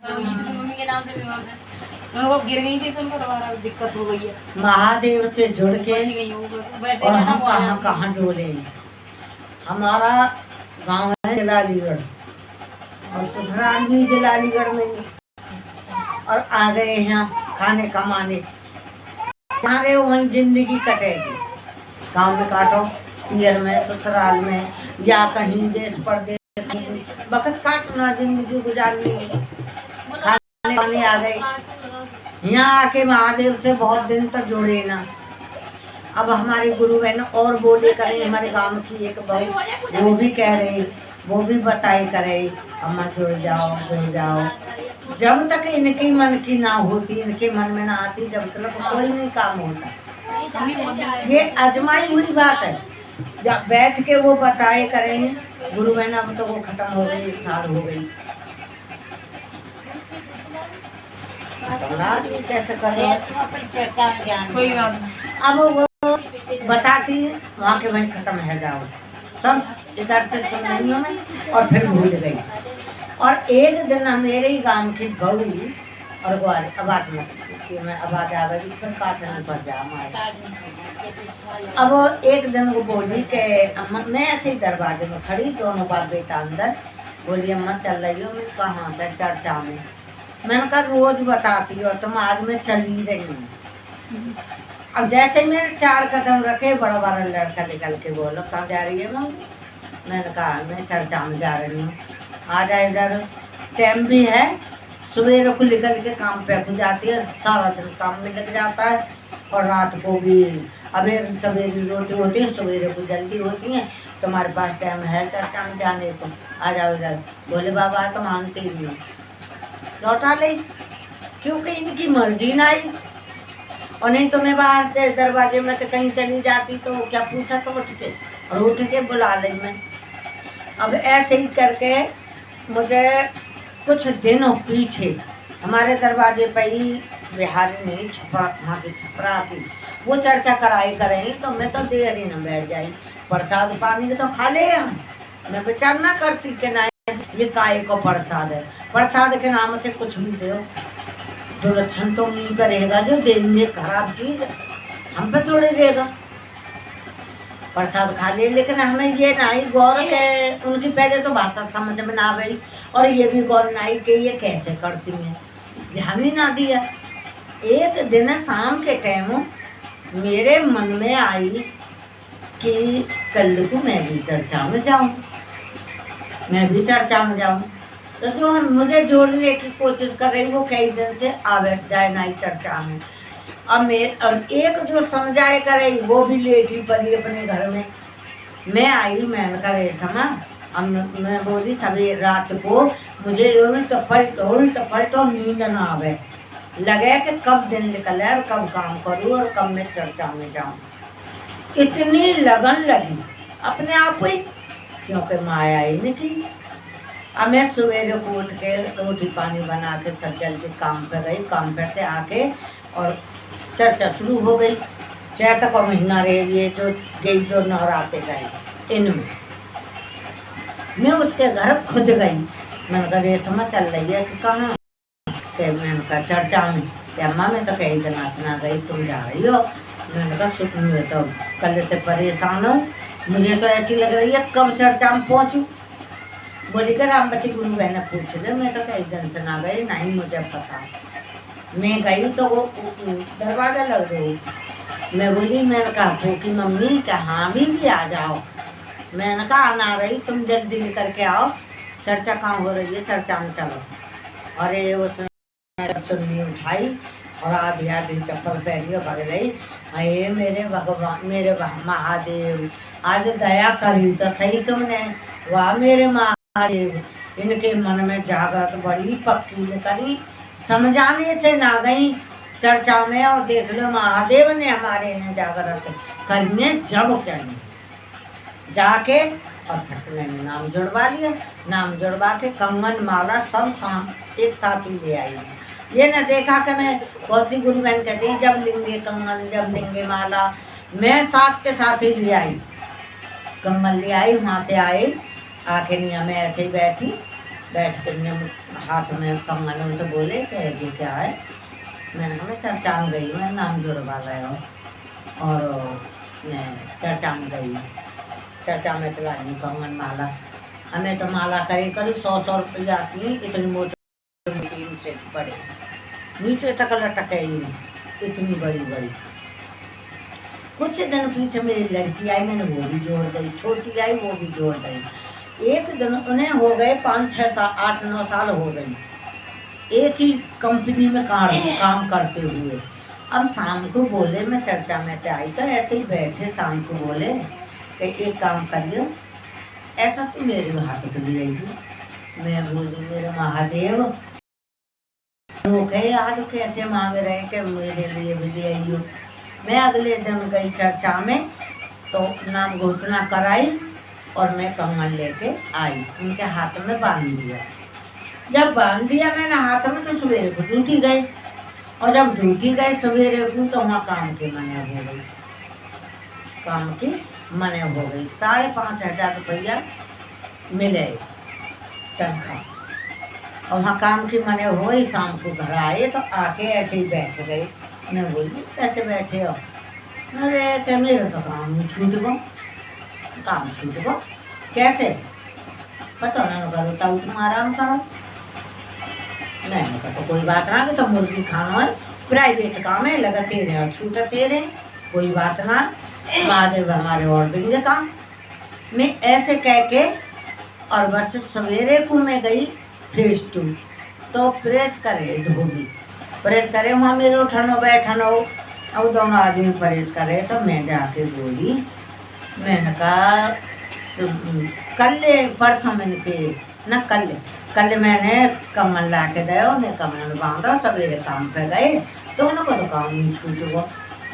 Mummy के नाम से बीमार है, उनको गिर गई थी तो उनको दोबारा दिक्कत हो गई है। महादेव से जुड़ के बच गई हूँ बस, वैसे और ना हम वो आ कहाँ जाती है। कहाँ डोले। हमारा गांव है जलालीगढ़ और ससुराल भी जलालीगढ़ में ही। और आ गए यहाँ खाने कमाने, जहाँ रहे वहीं जिंदगी कटेगी। गाँव में काटो, पियर में, ससुराल में, या कहीं देश परदेश में वक्त काटना, जिंदगी गुजारनी है। खाने खाने आ गए, यहाँ आके महादेव से बहुत दिन तक जुड़े ना। अब हमारी गुरु बहन और बोले करें, हमारे गांव की एक बहू वो भी कह रही, वो भी बताए करे, अम्मा जुड़ जाओ जुड़ जाओ। जब तक इनकी मन की ना होती, इनके मन में ना आती, जब तक कोई नहीं काम होता। ये आजमाई हुई बात है। जब बैठ के वो बताए करेंगे गुरु बहन, अब तो वो खत्म हो गई, 1 साल हो गई। कैसे करें चर्चा में ज्ञान कोई बात नहीं। अब वो बताती वहाँ के वहीं खत्म है, जाओ सब इधर से सुन नहीं हो मैं, और फिर भूल गई। और एक दिन मेरे ही गांव की बहू और ग्वारी, अब बात मत कि मैं अब आ जाएगी फिर काटने पर जा हमारे। अब एक दिन वो बोली कि अम्मा, मैं ऐसे ही दरवाजे में खड़ी, दोनों बाप बेटा अंदर, बोली अम्मा चल रही हो? मैं कहाँ पे? चर्चा में। मैंने कहा रोज बताती हो तुम, आज मैं चली रही हूँ। अब जैसे मैंने 4 कदम रखे, बड़ा बड़ा लड़का निकल के बोलो कहाँ जा रही है मम्मी? मैंने कहा मैं चर्चा में जा रही हूँ। आ जा इधर, टाइम भी है, सवेरे को निकल के काम पे हो जाती है, सारा दिन काम में लग जाता है। और रात को भी अबेर सवेरे रोटी होती है, सवेरे को जल्दी होती है। तुम्हारे पास टाइम है चर्चा में जाने को? आ जाओ इधर। बोले बाबा तो मानते ही नहीं, लौटा ले, क्योंकि इनकी मर्जी ना आई। और नहीं तो मैं बाहर से दरवाजे में तो कहीं चली जाती तो क्या पूछा तो उठ के, और उठ के बुला ली मैं। अब ऐसे ही करके मुझे कुछ दिनों पीछे हमारे दरवाजे पर ही बिहारी नहीं, छपरा, वहाँ की छपरा की वो चर्चा कराई करेंगी, तो मैं तो देर ही न बैठ जाई। प्रसाद पानी तो खा ले हम, मैं विचार ना करती कि ना ये काय को प्रसाद है, प्रसाद के नाम से कुछ भी दो, तो लक्षण तो नहीं करेगा जो देंगे खराब चीज हम पे थोड़े देगा। प्रसाद खा लिए, लेकिन हमें ये नहीं गौर के उनकी पहले तो भाषा समझ में ना गई, और ये भी गौर नहीं कि ये कैसे करती हैं, ध्यान ही ना दिया। एक दिन शाम के टाइम मेरे मन में आई कि कल को मैं भी चर्चा में जाऊं, मैं भी चर्चा में जाऊं। तो जो मुझे जोड़ने की कोशिश कर रही वो कई दिन से आवे जाए नहीं चर्चा में। अब एक जो समझाए करे वो भी लेटी पड़ी अपने घर में। मैं आई, मैंने कहा रेशमा, अब मैं बोली सवेरे रात को मुझे उल्ट पलट और नींद ना आवे, लगे कि कब दिन निकले और कब काम करूँ और कब मैं चर्चा में जाऊँ। इतनी लगन लगी अपने आप ही, क्योंकि माया ही नहीं थी। अब मैं सवेरे को उठ के रोटी पानी बना के सब जल्दी काम पे गई, काम पे से आके और चर्चा शुरू हो गई। चैत का महीना रहे, ये जो गई जो नवराते गए इनमें मैं उसके घर खुद गई। मैंने कहा रेशमा चल रही है कि कहाँ? कि मैंने कहा चर्चा में। कि अम्मा मैं तो कई दिन आसना गई, तुम जा रही हो? मैंने कहा सुख में तो कल से परेशान हूँ, मुझे तो ऐसी लग रही है कब चर्चा में पहुँचूँ। बोली कर रामबती गुरु बहन पूछ ले, मैं तो कई दिन से ना गई, नहीं मुझे पता। मैं गई तो वो दरवाज़ा लग गई। मैं बोली, मैंने कहा पोकी मम्मी कि हाँ भी आ जाओ। मैंने कहा आना रही, तुम जल्दी लेकर के आओ, चर्चा कहाँ हो रही है, चर्चा में चलो। अरे उसने चुन्नी उठाई और आधी आधी चप्पल पहनी और भग गई। अरे मेरे भगवान, मेरे महादेव, आज दया करी तो सही तुमने, वाह मेरे महादेव। इनके मन में जागृत बड़ी पक्की करी, समझाने से ना गई चर्चा में, और देख लो महादेव ने हमारे इन्हें जागृत करने जब चली जाके, और फटने में नाम जुड़वा लिया। नाम जुड़वा के कंगन माला सब शाम एक साथ ही ले आई। ये न देखा कि मैं बहुत सी गुरु बहन कहती जब लेंगे कंगन, जब लेंगे माला, मैं साथ के साथ ही ले आई। कंगन ले आई, वहाँ से आए, आके निया में ऐसे ही बैठी, बैठ कर मैं हाथ में कंगन उनसे बोले कि ये क्या है। मैंने कहा मैं चर्चा में गई, मैं नाम जुड़वा रहा हूँ और मैं चर्चा में गई, चर्चा में तो लाई कंगन माला। हमें तो माला करे करी 100 रुपया की, इतनी मोटी 3 से बड़े नीचे तक लटके इतनी बड़ी बड़ी। कुछ दिन पीछे मेरी लड़की आई, मैंने वो भी जोड़ दी, छोटी आई वो भी जोड़ दी। एक दिन उन्हें हो गए 5, 6, 7, 8, 9 साल हो गई एक ही कंपनी में काम करते हुए। अब शाम को बोले, मैं चर्चा में तो आई तो ऐसे ही बैठे, शाम को बोले कि एक काम करियो, ऐसा तो मेरे हाथ को ले आइए। मैं बोली मेरे महादेव रोके आज कैसे मांग रहे कि मेरे लिए भी ले आइयो। मैं अगले दिन गई चर्चा में तो नाम घोषणा कराई और मैं कंगन लेके आई, उनके हाथ में बांध दिया। जब बांध दिया मैंने हाथ में तो सवेरे को ड्यूटी गए, और जब ड्यूटी गए सवेरे को तो वहाँ काम की मने हो गई, काम की मने हो गई। 5,500 रुपया मिले तनख्वाह, और वहाँ काम की मने हो गई। शाम को घर आए तो आके ऐसे ही बैठ गए। मैं बोली कैसे बैठे हो? अरे क्या मेरा तो काम छूट गो, काम छूट गो। कैसे? पता ना करो तब तुम आराम करो। मैंने कहा तो कोई बात ना, कि तो मुर्गी खाना है, प्राइवेट काम है, लगाते रहे और छूटते रहे, कोई बात ना, महादेव हमारे और देंगे काम। मैं ऐसे कह के और बस सवेरे को मैं गई फेस 2 तो प्रेस करे धोबी, प्रेस करे वहाँ मेरे उठनो बैठनो और दोनों आदमी प्रेस करे। तो मैं जाके बोली, मैंने कहा कल परसों मैंने के न कल मैंने कमल ला के दिया, उन्हें कमल में बांधा, सवेरे काम पे गए तो उनको तो काम नहीं छूट गो।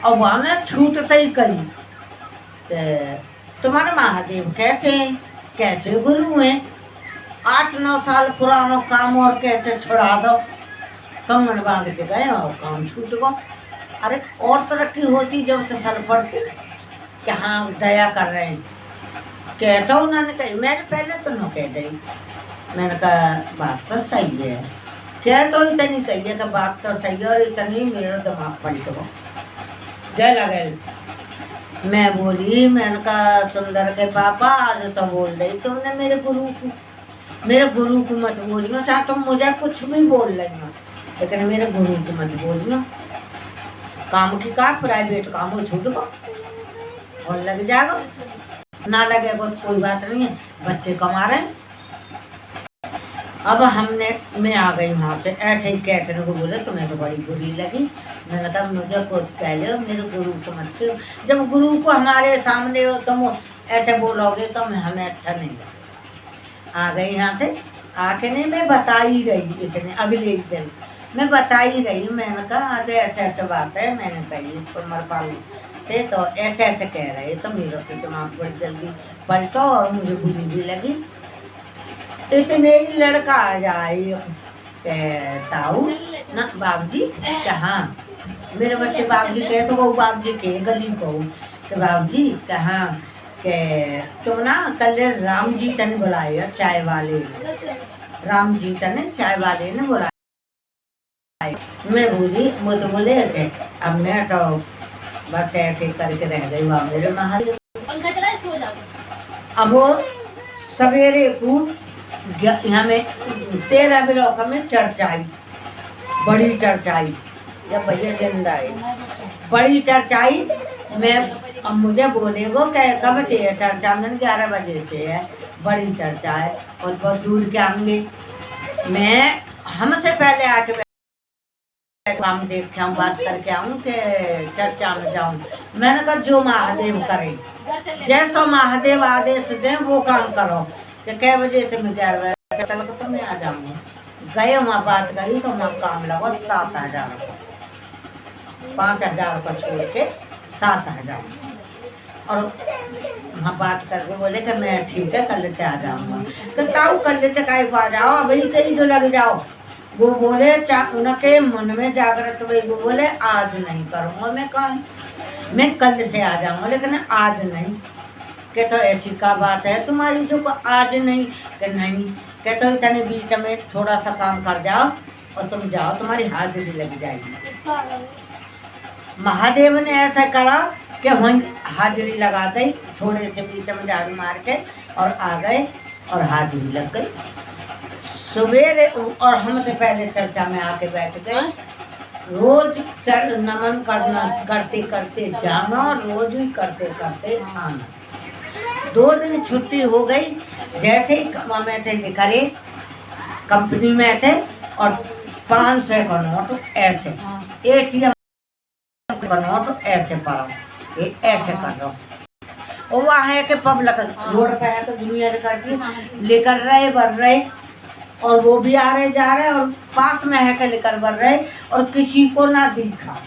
और वहाँ ने छूटते ही कही तुम्हारे महादेव कैसे गुरु हैं, 8-9 साल पुराना काम और कैसे छुड़ा दो। कमर बांध के गए और काम छूट गो। अरे और तरक्की होती जब तो सर पड़ती कि हाँ दया कर रहे हैं, कहता उन्होंने कही। मैंने पहले तो न कह दी, मैंने कहा बात तो सही है, क्या तो इतनी कही है कि बात तो सही है, और इतनी मेरा दिमाग पलट गो गए। मैं बोली, मैंने कहा सुंदर के पापा आज तो बोल रही तुमने मेरे गुरु को मत बोलियो, चाहे तुम मुझे कुछ भी बोल रही हो, लेकिन मेरे गुरु को मत बोलियो। काम की का प्राइवेट काम हो छूट को और लग जाएगा, ना लगेगा तो कोई बात नहीं है, बच्चे कमा रहे हैं। अब मैं आ गई वहाँ से, ऐसे ही कह कर को बोले तुम्हें तो बड़ी बुरी लगी। मैंने कहा मुझे खुद पहले मेरे गुरु को मत करो, जब गुरु को हमारे सामने हो तुम ऐसे बोलोगे तो हमें अच्छा नहीं लगेगा। आ गई यहाँ से, आके नहीं मैं बता ही रही, इतने अगले ही दिन मैं बता ही रही। मैंने कहा आज ऐसे बात है, मैंने कही इसको मरपाल थे तो ऐसे कह रहे, तो मेरा तो दिमाग बड़ी जल्दी पलटो और मुझे बुरी भी लगी। इतने ही लड़का आ जाए ताऊ ना बाबूजी कहाँ, मेरे बच्चे बाबूजी कहे तो वो बाबूजी के गली को कि बाबूजी कहाँ के तुम ना कल राम जी तने बुलाए चाय वाले, राम जी तने चाय वाले ने बुलाया। मैं बोली वो तो बोले कि अब मैं तो बस ऐसे करके रह गई वहाँ मेरे महादेव। अब वो सवेरे को यहाँ में 13 ब्लॉक में चर्चा आई, बड़ी चर्चा आई, जब भैया जिंदा है बड़ी चर्चा आई। मैं अब मुझे बोले गो कब थे चर्चा में, 11 बजे से है, बड़ी चर्चा है और बहुत दूर के आएंगे। मैं हमसे पहले आके काम देख के आऊँ, बात करके आऊँ कि चर्चा में जाऊँ। मैंने कहा जो महादेव करे, जैसा महादेव आदेश दें वो काम करो। कि कै बजे तुम 11 बजे तक तो मैं आ जाऊँगी। गए वहाँ बात करी तो वहाँ काम लगा 7,000 रुपये, 5,000 रुपये छोड़ के 7,000। और वहाँ बात करके बोले कि मैं ठीक है कर लेते आ जाऊँगा। कहता कर लेते काहे को आ जाओ, अभी से ही जो लग जाओ। वो बोले उनके मन में जागृत हुई, वो बोले आज नहीं करूँगा मैं काम, मैं कल से आ जाऊँगा लेकिन आज नहीं। कि तो ऐसी का बात है तुम्हारी जो आज नहीं, कि नहीं कहते हो इतने बीच में थोड़ा सा काम कर जाओ और तुम जाओ, तुम्हारी हाजिरी लग जाएगी। महादेव ने ऐसा करा कि वहीं हाजिरी लगा दी, थोड़े से बीच में झाड़ू मार के और आ गए और हाजिरी लग गई। सवेरे और हमसे पहले चर्चा में आके बैठ गए। रोज नमन करना, करते करते जाना, रोज ही करते करते आना। 2 दिन छुट्टी हो गई। जैसे ही में थे करे कंपनी में थे और 500 का नोट ऐसे, ATM का नोट ऐसे पड़ा, ये ऐसे कर रहा हूँ। और वहाँ है कि पब्लिक रोड पे है तो दुनिया करती लेकर रहे बढ़ रहे, और वो भी आ रहे जा रहे, और पास में है कि लेकर बढ़ रहे और किसी को ना दिखा।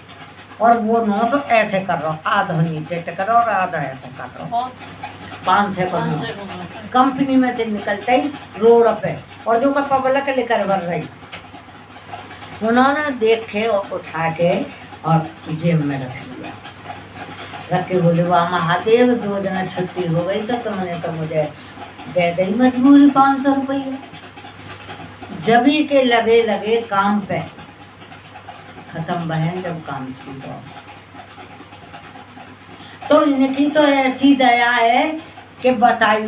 और वो नोट ऐसे कर रहा हूँ, आधा नीचे टकरा और आधा ऐसे कर रहा हूँ। 500 का नोट कंपनी में से निकलते ही रोड पे, और जो का पब्लिक लेकर बढ़ रही, उन्होंने देखे और उठा के और जेब में रख लिया। रख के बोले वाह महादेव, 2 दिन छुट्टी हो गई तो तुमने तो मुझे दे दी मजबूरी 500 रुपये। जभी के लगे लगे काम पे, खत्म बहन जब काम छूटा। तो इनकी तो ऐसी दया है कि बताई